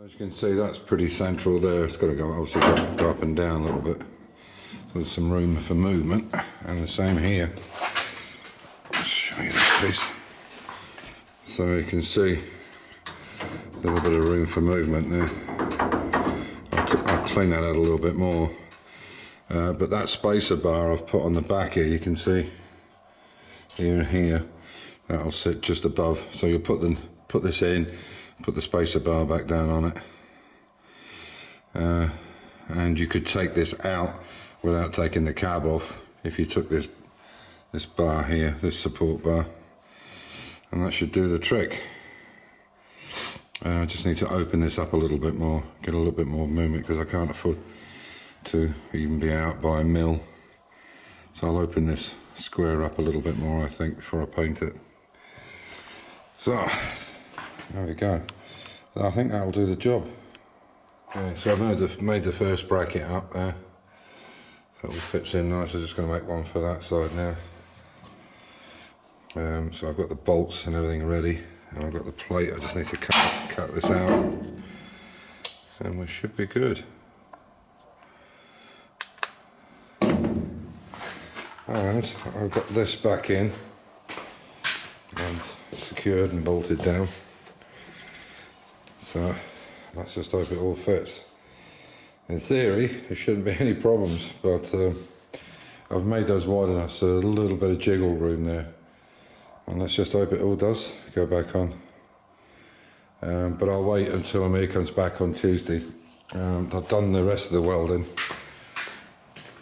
As you can see, that's pretty central there. It's got to go, obviously go up and down a little bit. So there's some room for movement, and the same here. I'll show you this piece. So you can see a little bit of room for movement there. I'll clean that out a little bit more. But that spacer bar I've put on the back here, you can see here and here, that'll sit just above. So you'll put this in, put the spacer bar back down on it. And you could take this out without taking the cab off if you took this bar here, this support bar, and that should do the trick. I just need to open this up a little bit more, get a little bit more movement, because I can't afford to even be out by a mill. So I'll open this square up a little bit more, I think, before I paint it. So there we go. I think that'll do the job. Okay, so I've made the first bracket up there. That all fits in nice. I'm just going to make one for that side now. So I've got the bolts and everything ready, and I've got the plate. I just need to cut this out, and we should be good. And I've got this back in and secured and bolted down. So let's just hope it all fits. In theory, there shouldn't be any problems, but I've made those wide enough so there's a little bit of jiggle room there. And let's just hope it all does go back on. But I'll wait until Amir comes back on Tuesday. I've done the rest of the welding.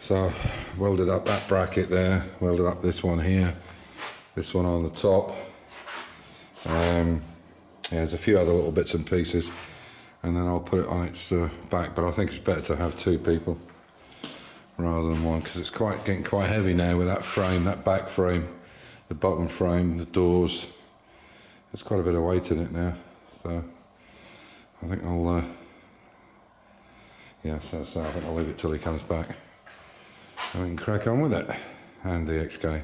So welded up that bracket there, welded up this one here, this one on the top. Yeah, there's a few other little bits and pieces, and then I'll put it on its back. But I think it's better to have two people rather than one, because it's getting quite heavy now with that frame, that back frame, the bottom frame, the doors. There's quite a bit of weight in it now, so I think I'll yeah, so I think I'll leave it till he comes back, and we can crack on with it. And the XK.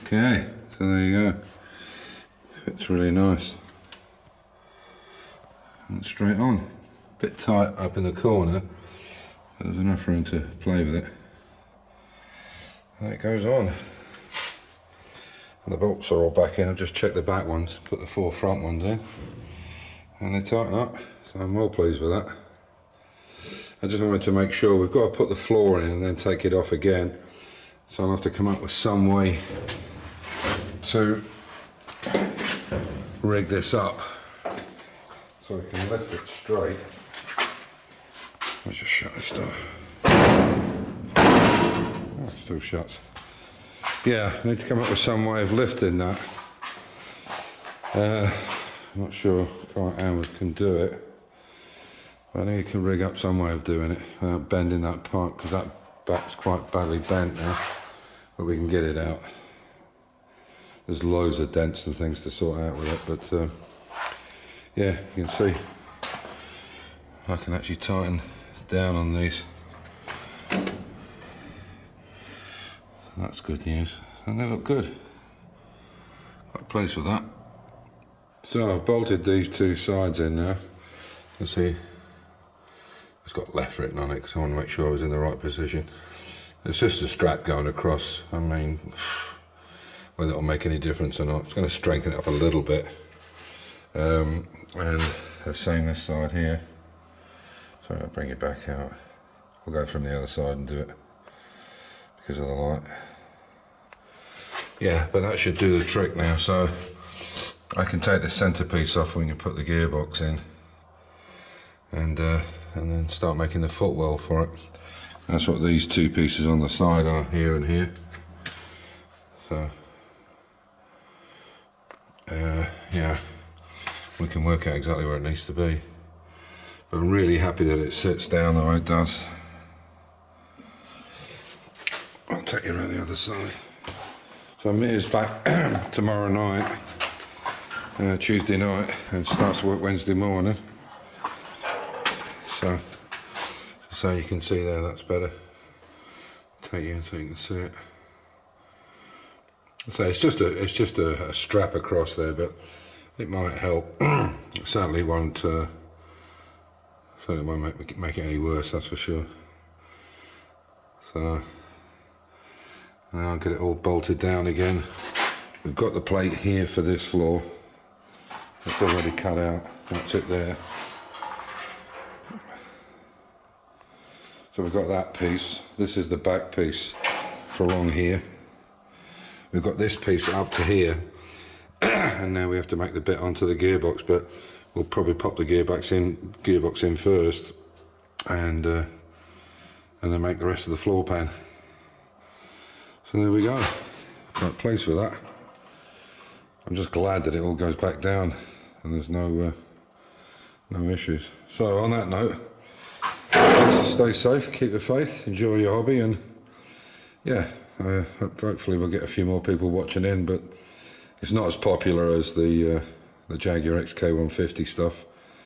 Okay, so there you go. Fits really nice. And straight on. A bit tight up in the corner, but there's enough room to play with it. And it goes on. And the bolts are all back in. I've just checked the back ones, put the 4 front ones in, and they tighten up. So I'm well pleased with that. I just wanted to make sure. We've got to put the floor in and then take it off again, so I'll have to come up with some way to rig this up so we can lift it straight. Let's just shut this door. Oh, it still shuts. Yeah, I need to come up with some way of lifting that. I'm not sure how Anwood can do it. I think you can rig up some way of doing it without bending that part, because that back's quite badly bent now, but we can get it out. There's loads of dents and things to sort out with it, but yeah, you can see I can actually tighten down on these. That's good news, and they look good. Quite pleased with that. So I've bolted these two sides in now. You can see it's got left written on it because I want to make sure I was in the right position. It's just a strap going across. I mean, whether it'll make any difference or not, it's going to strengthen it up a little bit. And the same this side here. Sorry, I'll bring it back out. We'll go from the other side and do it because of the light. Yeah, but that should do the trick now. So I can take the centerpiece off when you put the gearbox in, and then start making the footwell for it. That's what these two pieces on the side are, here and here. So yeah, we can work out exactly where it needs to be. But I'm really happy that it sits down the way it does. I'll take you around the other side. So Mia's back tomorrow night, Tuesday night, and starts work Wednesday morning. So you can see there, that's better. Take you in so you can see it. So it's just a strap across there, but it might help. It certainly won't make it any worse, that's for sure. So now I'll get it all bolted down again. We've got the plate here for this floor. It's already cut out. That's it there. So we've got that piece. This is the back piece for along here. We've got this piece up to here, and now we have to make the bit onto the gearbox. But we'll probably pop the gearbox in first, and then make the rest of the floor pan. So there we go. Quite pleased with that. I'm just glad that it all goes back down and there's no issues. So on that note, stay safe, keep the faith, enjoy your hobby, and yeah, hopefully we'll get a few more people watching in, but it's not as popular as the Jaguar XK150 stuff.